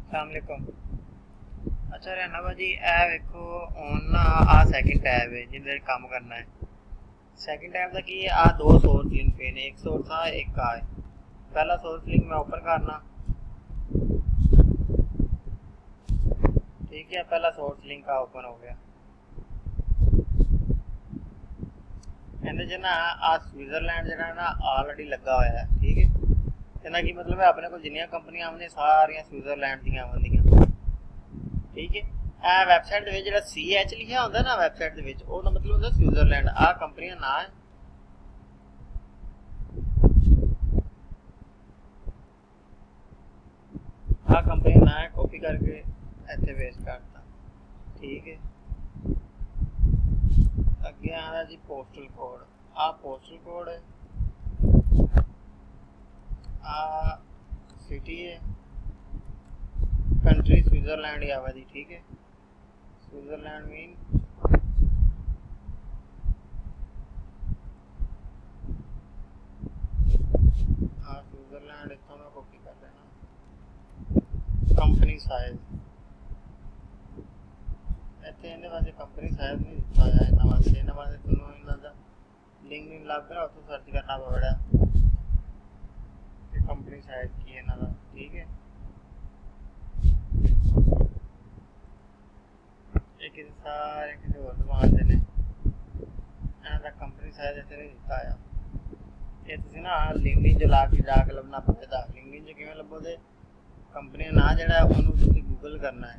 अस्सलामुअलैकुम। अच्छा रहना भाजी, ए वेखो हुण ना आ सैकेंड टैब है जिंदे काम करना है। सैकेंड टैब का की आ दो सोर्स लिंक पे ने, एक सोर्स आ एक आ है। पहला सोर्स लिंक मैं ओपन करना, ठीक है। पहला सोर्स लिंक आ ओपन हो गया। ਇਹਦੇ 'ਚ ਨਾ ਆ स्विट्जरलैंड ਜਿਹੜਾ ਨਾ ਆਲਰੇਡੀ ਲੱਗਾ ਹੋਇਆ ਹੈ, ਠੀਕ ਹੈ। ਇਹਨਾਂ ਕੀ मतलब है अपने को जिन्नियां कंपनियां आਉਂਦੀਆਂ ਸਾਰੀਆਂ स्विट्जरलैंड ਦੀਆਂ ਆਉਂਦੀਆਂ, ठीक है। ਇਹ ਵੈਬਸਾਈਟ ਦੇ ਵਿੱਚ ਜਿਹੜਾ CH ਲਿਖਿਆ ਹੁੰਦਾ ਨਾ ਵੈਬਸਾਈਟ ਦੇ ਵਿੱਚ, ਉਹਦਾ ਮਤਲਬ ਹੁੰਦਾ स्विट्जरलैंड। ਆ ਕੰਪਨੀ ਦਾ ਨਾਮ ਹੈ। ਆ ਕੰਪਨੀ ਦਾ ਨਾਮ ਹੈ, ਕਾਪੀ ਕਰਕੇ ਇੱਥੇ ਪੇਸਟ ਕਰਤਾ, ठीक है। ਅੱਗੇ ਆਉਂਦਾ ਜੀ ਪੋਸਟਲ ਕੋਡ। ਆ ਪੋਸਟਲ ਕੋਡ ਹੈ, आ सिटी है, कंट्री स्विट्जरलैंड ही आवा जी, ठीक है। स्विट्जरलैंड मीन हाँ स्विट्जरलैंड इतना मैं कॉपी कर लेना। कंपनी साइज ਇੱਥੇ ਇਹਦੇ ਵਾਸਤੇ ਕੰਪਨੀ ਸਾਈਜ਼ ਨਹੀਂ ਦਿੱਤਾ ਹੋਇਆ। ਇਹਨਾਂ ਵਾਸਤੇ ਤੁਹਾਨੂੰ ਇਹਨਾਂ ਦਾ ਲਿੰਕ ਨਹੀਂ ਲੱਭ ਰਿਹਾ, ਉੱਥੋਂ ਸਰਚ ਕਰਨਾ ਪਵੇਗਾ कि कंपनी साइज की है ना, ठीक है। एक सारे किसी और मारते ने ਇਹਨਾਂ ਕੰਪਨੀ ਸਾਈਜ਼ ਇੱਥੇ ਨਹੀਂ ਦਿੱਤਾ ਆ। ਇਹ ਤੁਸੀਂ ਨਾ ਲਿੰਕਡਿਨ 'ਚ ਜਾ ਕੇ ਲੱਭਣਾ ਪਵੇਗਾ। ਲਿੰਕਡਿਨ 'ਚ ਕਿਵੇਂ ਲੱਭੋਗੇ? ਕੰਪਨੀ ਦਾ ਨਾਂ ਜਿਹੜਾ ਉਹਨੂੰ ਤੁਸੀਂ ਗੂਗਲ ਕਰਨਾ ਹੈ।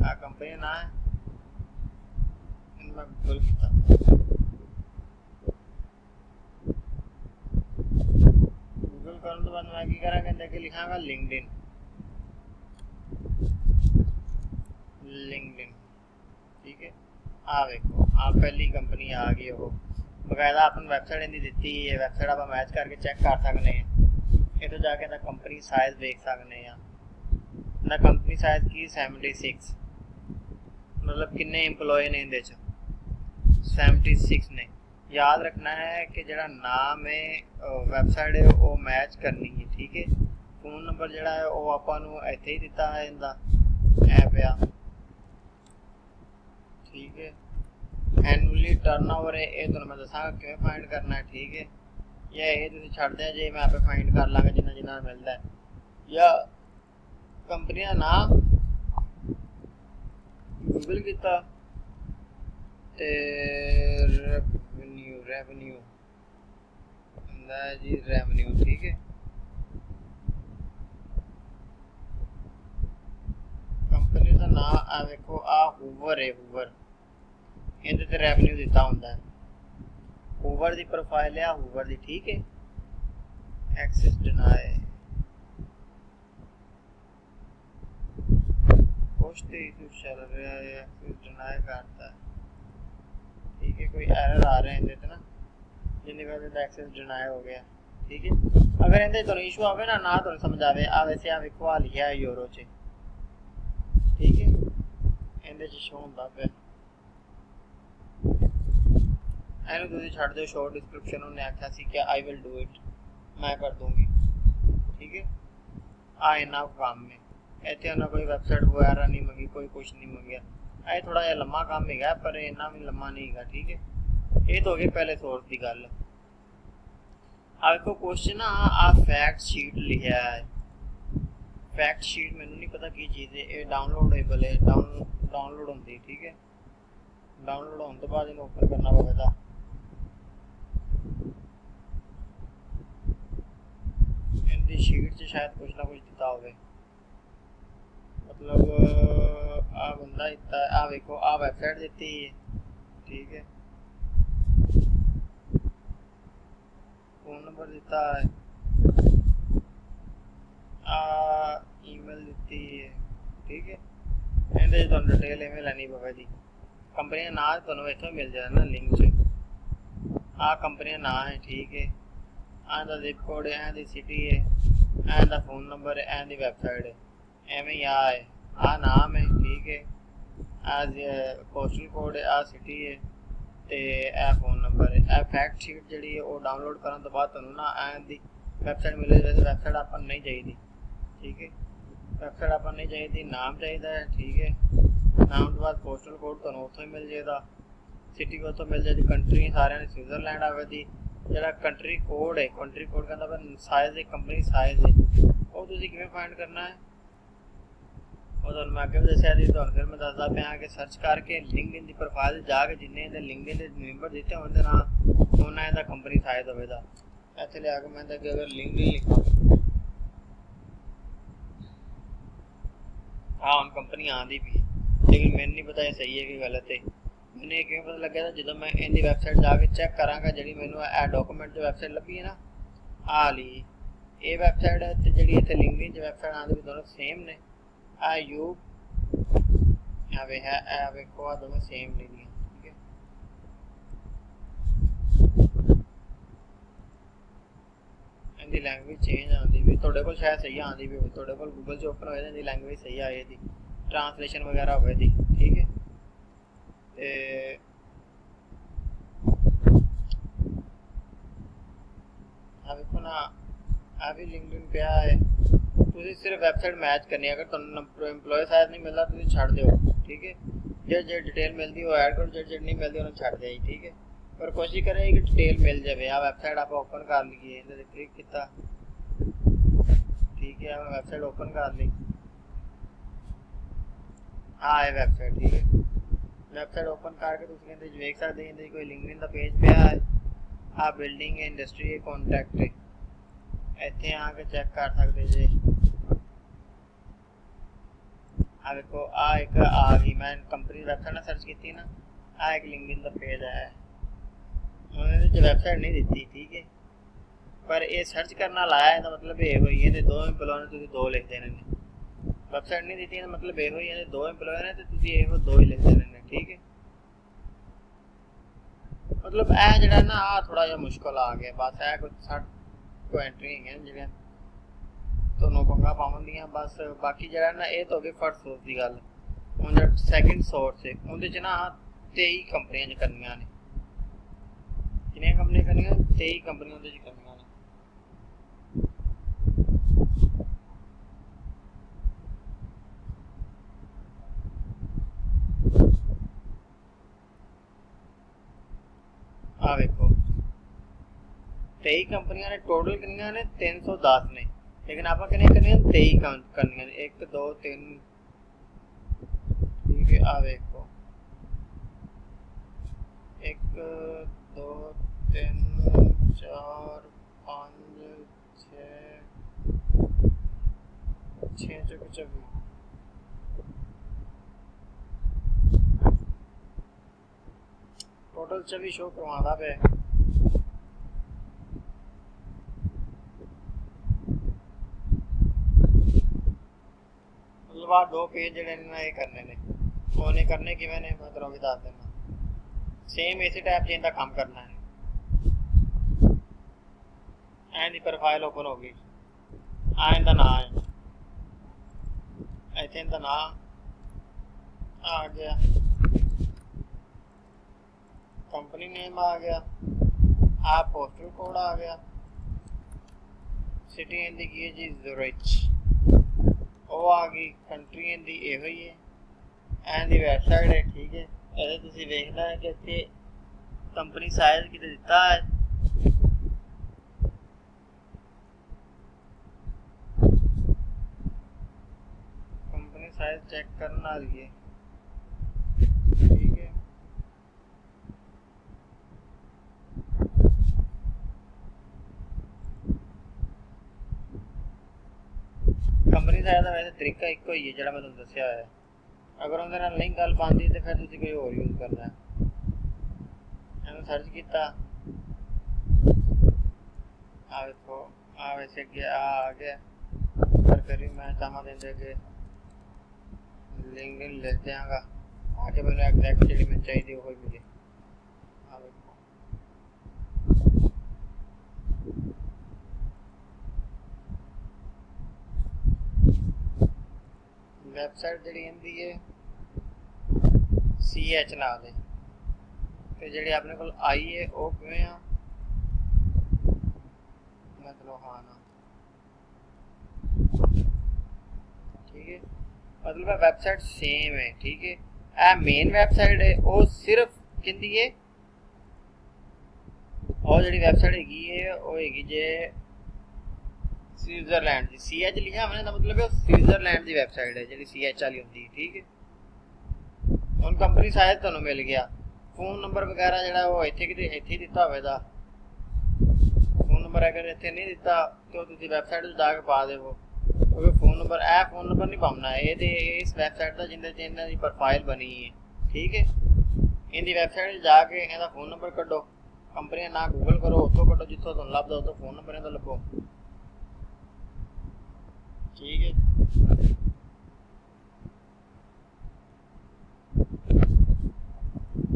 ਆਹ ਕੰਪਨੀ ਦਾ ਨਾਂ ਹੈ, ਇਹਨੂੰ ਮੈਂ ਗੂਗਲ ਕੀਤਾ। गूगल करने तो बाद मैं की करा के देखे लिखागा लिंक्डइन, ठीक है। आ देखो आ पहली कंपनी आ गई हो, बकायदा अपन वेबसाइट इनकी दी है। वेबसाइट आप मैच करके चेक कर सकते हैं। इधर जाके ना कंपनी साइज देख सकते हैं। ना कंपनी साइज की 76, मतलब किन्ने एम्प्लॉय ने इहदे च 76 ने। याद रखना है कि जड़ा नाम है वैबसाइट है वो मैच करनी है, ठीक है। फोन नंबर जड़ा है वो आपां नूं इत्थे ही दिता है इनदा ऐप आ, ठीक है। एनुअली टर्नओवर है ये तुहानूं मैं दसांगा किवें फाइंड करना है, ठीक है। या ये तुसीं छड्ड दिया जे मैं आपे फाइंड कर लांगा जिन्ना जिन्ना मिलदा है। या कंपनी दा नाम गूगल कीता ते रेवेन्यू जी, रेवेन्यू, ठीक है। कंपनी का नाम आ देखो आ हूवर है, हूवर इहदे ते रेवेन्यू दिता हुंदा है। हूवर दी प्रोफाइल है हूवर दी, ठीक है। एक्सेस डिनाई पोस्ट इशू चल रहा है, एक्सेस डिनाई करता है, ठीक है। कोई एरर आ रहे हैं इहदे ते ना, जिन्नी वजह से एक्सेस डिनाई हो गया, ठीक है। अगर इहदे तुहानूं इशू आवे ना तुहानूं समझ आवे, आ वैसे आ वेखो आ लिखिआ है यूरो च, ठीक है। इहदे च शो हुंदा पिआ, इहनूं तुसीं छड्ड दिओ शॉर्ट डिस्क्रिप्शन। उन्हें आख्या सी कि आई विल डू इट, मैं कर दूंगी, ठीक है। आ इन्ना काम है इत्थे, उन्हें कोई वेबसाइट वगैरह नहीं मंगी, कोई कुछ नहीं मंगया। ਇਹ थोड़ा जिहा लम्मा काम है पर इन्ना भी लम्मा नहीं है, ठीक है। ये तो हो गई पहले सोर्स की गल। आ देखो क्वेश्चन ना आ फैक्ट शीट लिखा है। फैक्ट शीट मैनू नहीं पता की चीज़ है, ये डाउनलोडेबल है, डाउनलोड होंगी, ठीक है। डाउनलोड होने तो बाद इन्हें ओपन करना पवेगा। इनकी शीट से शायद कुछ ना कुछ दिता होवे, मतलब आ बंदा इतना आ देखो आ वेबसाइट देती है, ठीक है। फोन नंबर दिता है, आ ईमेल दी है, ठीक है। इहदे तुहानूं डिटेल इवें लैनी पवेगी। कंपनी का नाम तुहानूं इत्थों मिल जाए ना लिंक च। आ कंपनी का नाम है, ठीक है। आ दा जिप कोड है, आ दी सिटी है, आ दा फोन नंबर है, आ दी वेबसाइट है, एवें ही आ है। आ नाम है, ठीक है। आ पोस्टल कोड है, आ सिटी है ते ए फोन नंबर है। ए फैक्ट शीट जिहड़ी है वो डाउनलोड करने तो बाद तुहानूं ना ए दी वेबसाइट मिले, वैसे वेबसाइट आपां नहीं चाहिए, ठीक है। ਵੈਬਸਾਈਟ ਆਪਾਂ ਨਹੀਂ ਚਾਹੀਦੀ, ਨਾਮ ਚਾਹੀਦਾ ਹੈ। ਠੀਕ ਹੈ, ਨਾਮ ਤੋਂ ਬਾਅਦ ਪੋਸਟਲ ਕੋਡ ਤੁਹਾਨੂੰ ਉੱਥੋਂ ਹੀ ਮਿਲ ਜਾਏਗਾ, ਸਿਟੀ ਉੱਥੋਂ ਮਿਲ ਜਾਏਗੀ, ਕੰਟਰੀ ਸਾਰਿਆਂ ਨੇ ਸਵਿਟਜ਼ਰਲੈਂਡ ਆਵੇ ਦੀ। ਜਿਹੜਾ ਕੰਟਰੀ ਕੋਡ ਹੈ, ਕੰਟਰੀ ਕੋਡ ਕਹਿੰਦਾ ਵਾ ਸਾਈਜ਼ ਹੈ, ਕੰਪਨੀ ਸਾਈਜ਼ ਹੈ, ਉਹ ਤੁਸੀਂ ਕਿਵੇਂ ਫਾਈਂਡ ਕਰਨਾ ਹੈ ਉਹ ਤੁਹਾਨੂੰ ਮੈਂ ਅੱਗੇ ਵੀ ਦੱਸਿਆ ਸੀ। ਤੁਹਾਨੂੰ ਫਿਰ ਮੈਂ ਦੱਸਦਾ ਪਿਆ ਕਿ ਸਰਚ ਕਰਕੇ ਲਿੰਕਡਇਨ ਦੀ ਪ੍ਰੋਫਾਈਲ ਜਾ ਕੇ ਜਿੰਨੇ ਇਹਦੇ ਲਿੰਕਡਇਨ ਦੇ ਮੈਂਬਰ ਦਿੱਤੇ ਉਹਦੇ ਨਾਲ ਉਹਨਾਂ ਇਹਦਾ ਕੰਪਨੀ ਸਾਈਜ਼ ਹੋਵੇਗਾ। ਇੱਥੇ ਲਿਆ ਕੇ ਮੈਂ ਤਾਂ ਅਗਰ ਲਿੰਕਡਇਨ ਲਿਖਾਂ, ਹਾਂ ਹੁਣ ਕੰਪਨੀ ਆਉਂਦੀ ਵੀ ਹੈ, ਲੇਕਿਨ ਮੈਨੂੰ ਨਹੀਂ ਪਤਾ ਇਹ ਸਹੀ ਹੈ ਕਿ ਗਲਤ ਹੈ। ਮੈਨੂੰ ਇਹ ਕਿਵੇਂ ਪਤਾ ਲੱਗਿਆ ਤਾਂ ਜਦੋਂ ਮੈਂ ਇਹਦੀ ਵੈਬਸਾਈਟ ਜਾ ਕੇ ਚੈੱਕ ਕਰਾਂਗਾ, ਜਿਹੜੀ ਮੈਨੂੰ ਇਹ ਡਾਕੂਮੈਂਟ 'ਚ ਵੈਬਸਾਈਟ ਲੱਭੀ ਹੈ ਨਾ, ਆਹ ਲਈ ਇਹ ਵੈਬਸਾਈਟ ਹੈ ਅਤੇ ਜਿਹੜੀ ਇੱਥੇ ਲਿੰਕਡਇਨ 'ਚ ਵੈਬਸਾਈਟ ਆਉਂਦੀ ਵੀ ਦੋਨੋਂ ਸੇਮ ਨੇ। ਆ ਯੂ ਆਵੇ ਹੈ ਇਹ ਵੇਖੋ, ਆ ਦੋਵੇਂ ਸੇਮ ਨੇ ਦੀਆਂ। ਠੀਕ ਹੈ, ਇਹਦੀ ਲੈਂਗੁਏਜ ਚੇਂਜ ਆਉਂਦੀ ਵੀ, ਤੁਹਾਡੇ ਕੋਲ ਸ਼ਾਇਦ ਸਹੀ ਆਉਂਦੀ ਵੀ ਹੋਵੇ, ਤੁਹਾਡੇ ਕੋਲ ਗੂਗਲ 'ਚ ਓਪਨ ਹੋਏ ਇਹਦੀ ਲੈਂਗੁਏਜ ਸਹੀ ਆਏ, ਇਹਦੀ ਟ੍ਰਾਂਸਲੇਸ਼ਨ ਵਗੈਰਾ ਹੋਵੇ ਦੀ। ਠੀਕ ਹੈ, ਤੇ ਆ ਵੇਖੋ ਨਾ, ਆ ਵੀ ਲਿੰਕਡਇਨ ਪਿਆ ਹੈ। ਤੁਸੀਂ ਸਿਰਫ ਵੈਬਸਾਈਟ ਮੈਚ ਕਰਨੀ ਹੈ, ਅਗਰ ਤੁਹਾਨੂੰ ਇੰਪਲੋਏ ਸਾਈਜ਼ ਨਹੀਂ ਮਿਲਦਾ ਤੁਸੀਂ ਛੱਡ ਦਿਓ। ਠੀਕ ਹੈ, ਜਿਹੜੀ ਡਿਟੇਲ ਮਿਲਦੀ ਉਹ ਐਡ ਕਰੋ, ਜਿਹੜੀ ਨਹੀਂ ਮਿਲਦੀ ਉਹਨੂੰ ਛੱਡ ਦਿਓ। ਠੀਕ ਹੈ, ਪਰ ਕੋਸ਼ਿਸ਼ ਕਰੇ ਕਿ ਡਿਟੇਲ ਮਿਲ ਜਾਵੇ। ਆ ਵੈਬਸਾਈਟ ਆਪਾਂ ਓਪਨ ਕਰ ਲਈਏ, ਇਹਦੇ 'ਤੇ ਕਲਿੱਕ ਕੀਤਾ। ਠੀਕ ਹੈ, ਮੈਂ ਵੈਬਸਾਈਟ ਓਪਨ ਕਰ ਲਈ, ਆ ਇਹ ਵੈਬਸਾਈਟ। ਠੀਕ ਹੈ, ਵੈਬਸਾਈਟ ਓਪਨ ਕਰਕੇ ਤੁਸੀਂ ਇਹਦੇ ਵਿੱਚ ਵੇਖ ਸਕਦੇ, ਇਹਦੇ ਕੋਈ ਲਿੰਕਡਇਨ ਦਾ ਪੇਜ ਪਿਆ ਹੈ। ਆ ਬਿਲਡਿੰਗ ਹੈ, ਇੰਡਸਟਰੀ ਹੈ, ਕੰਟੈਕਟ ਹੈ, ਇੱਥੇ ਆ ਕੇ ਚੈੱਕ ਕਰ ਸਕਦੇ ਜੇ। ਆ ਵੇਖੋ, ਆ ਇੱਕ ਆ ਗਈ, ਮੈਂ ਕੰਪਨੀ ਵੈਬਸਾਈਟ ਨਾਲ ਸਰਚ ਕੀਤੀ ਨਾ, ਆ ਇੱਕ ਲਿੰਕਡਇਨ ਦਾ ਪੇਜ ਹੈ। ਉਹਨੇ ਇਹਦੇ 'ਚ ਵੈਬਸਾਈਟ ਨਹੀਂ ਦਿੱਤੀ। ਠੀਕ ਹੈ, ਪਰ ਇਹ ਸਰਚ ਕਰਨ ਨਾਲ ਆਇਆ, ਇਹਦਾ ਮਤਲਬ ਇਹ ਹੋਈ ਇਹਦੇ ਦੋ ਇੰਪਲੋਏ ਨੇ, ਤੁਸੀਂ ਦੋ ਲਿਖ ਦੇਣੇ ਨੇ। ਵੈਬਸਾਈਟ ਨਹੀਂ ਦਿੱਤੀ, ਇਹਦਾ ਮਤਲਬ ਇਹ ਹੋਈ ਇਹਦੇ ਦੋ ਇੰਪਲੋਏ ਨੇ ਤੇ ਤੁਸੀਂ ਇਹੋ ਦੋ ਹੀ ਲਿਖ ਦੇਣੇ ਨੇ। ਠੀਕ ਹੈ, ਮਤਲਬ ਇਹ ਜਿਹੜਾ ਨਾ ਆ ਥੋੜਾ ਜਿਹਾ ਮੁਸ਼ਕਲ ਆ ਗਿਆ, ਬਸ ਇਹ ਕੁਝ 60 ਕੋ ਐਂਟਰੀ ਹੈਗੀਆਂ ਜਿਹੜੀਆਂ ਤੁਹਾਨੂੰ ਪੰਗਾ ਪਾਉਣ ਦੀਆਂ ਬਸ। ਬਾਕੀ ਜਿਹੜਾ ਨਾ ਇਹ ਤਾਂ ਹੋ ਗਈ ਫਰਸਟ ਸੋਰਸ ਦੀ ਗੱਲ। ਹੁਣ ਜਿਹੜਾ ਸੈਕਿੰਡ ਸੋਰਸ ਹੈ ਉਹਦੇ 'ਚ ਨਾ 23 ਕੰਪਨੀਆਂ 'ਚ ਕਰਨੀਆਂ ਨੇ। ਕਿੰਨੀਆਂ ਕੰਪਨੀਆਂ ਕਰਨੀਆਂ? 23 ਕੰਪਨੀਆਂ ਉਹਦੇ 'ਚ ਕਰਨੀਆਂ ਨੇ। ਆ ਵੇਖੋ 23 ਕੰਪਨੀਆਂ ਨੇ, ਟੋਟਲ ਕਿੰਨੀਆਂ ਨੇ? 310 ਨੇ, ਲੇਕਿਨ ਆਪਾਂ ਕਿੰਨੀਆਂ ਕਰਨੀਆਂ? 23 ਕਰਨੀਆਂ ਨੇ। 1 2 3 ਠੀਕ ਹੈ, ਆ ਵੇਖੋ 1 2 3 4 5 6 24 टोटल 24 शो करवाना पे। मतलब आ दो पेज ਜਿਹੜੇ ਨੇ ਇਹ ਕਰਨੇ ਨੇ, ਉਹਨੇ ਕਰਨੇ ਕਿਵੇਂ ਨੇ ਮੈਂ ਤੁਹਾਨੂੰ ਵੀ ਦੱਸ ਦਿੰਦਾ। ਸੇਮ ਇਸੇ ਟਾਈਪ ਚ ਇਹਦਾ ਕੰਮ ਕਰਨਾ ਹੈ। ਐਂਡ ਦੀ ਪ੍ਰੋਫਾਈਲ ਓਪਨ ਹੋ ਗਈ, ਆ ਇਹਦਾ ਨਾਮ ਹੈ, ਇੱਥੇ ਇਹਦਾ ਨਾਮ ਆ ਗਿਆ, कंपनी नेम आ गया, आ पोस्टल कोड आ गया, सिटी इनकी की है जी ज़ुरिच, वो आ गई, कंट्री इनकी यही ही है, एंड दी वेबसाइट है। ठीक है, ऐसे तुसी देखना है कि इतने कंपनी साइज कितने दिता है। कंपनी साइज चेक करना लिए। ठीक है, कंपनी साइज का वैसे तरीका एक ही है जो मैं तुम दसिया है। अगर उनके नाल नहीं गल पाती तो फिर तुम कोई और यूज करना है। मैंने सर्च किया, आ देखो आ वैसे गया आ गया, पर फिर भी मैं चाहवा देंगे कि लिंक्डइन ले देंगा आके मैंने एग्जैक्ट जी मैं चाहिए वो मिले। आ देखो ਵੈਬਸਾਈਟ ਜਿਹੜੀ ਹੁੰਦੀ ਹੈ CH ਨਾਲ ਹੈ, ਤੇ ਜਿਹੜੀ ਆਪਣੇ ਕੋਲ ਆਈ ਹੈ ਉਹ ਕਿਵੇਂ ਆ? ਮਤਲਬ ਹਾਂ ਨਾ ठीक है, मतलब वैबसाइट सेम है। ठीक है, ए मेन वैबसाइट है वो सिर्फ किंदी है, और जी वैबसाइट है वो हैगी जे स्विट्जरलैंड की। सी एच लिखा मैंने तो मतलब है स्विट्जरलैंड की वैबसाइट है जी सी एच वाली होंगी। ठीक है, ਹੁਣ कंपनी शायद ਤੁਹਾਨੂੰ मिल गया, फोन नंबर वगैरह ਜਿਹੜਾ ਉਹ ਇੱਥੇ ਕਿਤੇ ਇੱਥੇ ਦਿੱਤਾ ਹੋਵੇਗਾ। फोन नंबर अगर ਇੱਥੇ नहीं ਦਿੱਤਾ तो ਤੁਸੀਂ ਵੈਬਸਾਈਟ 'ਤੇ ਜਾ ਕੇ ਪਾ ਦੇਵੋ, क्योंकि फोन नंबर ਇਹ फोन नंबर नहीं पाना है ये इस वैबसाइट का जिंदे च ਇਹਨਾਂ ਦੀ प्रोफाइल बनी है। ठीक है, इनकी वैबसाइट 'ਤੇ ਜਾ ਕੇ ਇਹਦਾ फोन नंबर ਕੱਢੋ, कंपनी ना गूगल करो उतो कटो, जितों तुम लभदा उतो फोन नंबर तो लभो। ठीक है,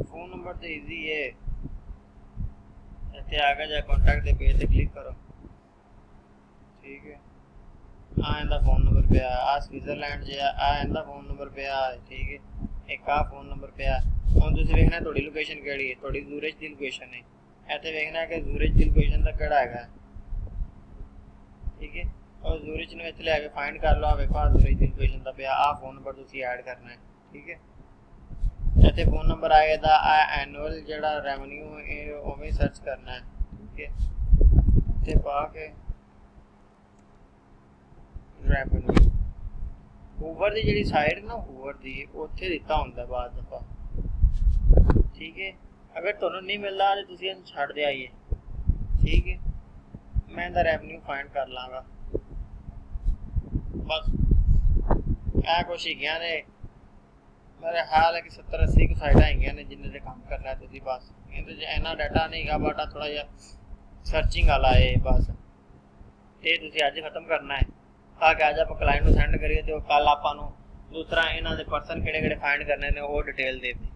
फोन नंबर तो इजी है, इतने आगे जा कॉन्टैक्ट के पेज पे क्लिक करो। ठीक है, आ इंदा फोन नंबर पे आ स्विट्जरलैंड जे आ इंदा फोन नंबर पे आ। ठीक है, एक आ फोन नंबर पे आ। हुण तुसीं वेखना तुहाडी लोकेशन किहड़ी है, तुहाडी जूरिच दी लोकेशन है, ਇੱਥੇ ਵੇਖਣਾ ਕਿ ਜ਼ੂਰਿਚ ਦੀ ਲੋਕੇਸ਼ਨ ਦਾ ਕਿਹੜਾ ਹੈਗਾ। ਠੀਕ ਹੈ, और ਜ਼ੂਰਿਚ ਨੂੰ ਇੱਥੇ ਲੈ ਕੇ ਫਾਈਂਡ ਕਰ ਲਓ, ਵੇਖੋ ਆ ਜ਼ੂਰਿਚ ਦੀ ਲੋਕੇਸ਼ਨ ਦਾ ਪਿਆ, ਆ ਫੋਨ ਨੰਬਰ ਤੁਸੀਂ ਐਡ ਕਰਨਾ ਹੈ। ਠੀਕ ਹੈ, ਇੱਥੇ ਫੋਨ ਨੰਬਰ ਆਏਗਾ ਦਾ ਆ ਐਨੂਅਲ ਜਿਹੜਾ ਰੈਵਨਿਊ ਇਹ ਉਵੇਂ ਸਰਚ ਕਰਨਾ ਹੈ। ਠੀਕ ਹੈ, ਇੱਥੇ ਪਾ ਕੇ ਰੈਵਨਿਊ ਹੂਵਰ ਦੀ ਜਿਹੜੀ ਸਾਈਡ ਨਾ ਹੂਵਰ ਦੀ ਉੱਥੇ ਦਿੱਤਾ ਹੁੰਦਾ ਬਾਅਦ ਦਫਾ। ਠੀਕ ਹੈ, अगर तुहानू नहीं मिलता तो तुसीं इहनूं छड्ड दे आइए। ठीक है, मैं इहदा रेवन्यू फाइंड कर लाँगा। बस ऐ कुछ हैगियां ने, मेरे ख्याल है कि 70-80 कुछ साइटां हैगियां ने जिन्हें ते काम करना है तुसीं। बस इहदे च इन्ना डाटा नहीं गा, बट थोड़ा जिहा सर्चिंग वाला है बस। ये तुसीं अज खत्म करना है ताकि अज आपां क्लाइंट नूं सेंड करिए तो कल आपां नूं दूसरा इन्हां दे पर्सन किहड़े-किहड़े फाइंड करने ने वो डिटेल दे दे।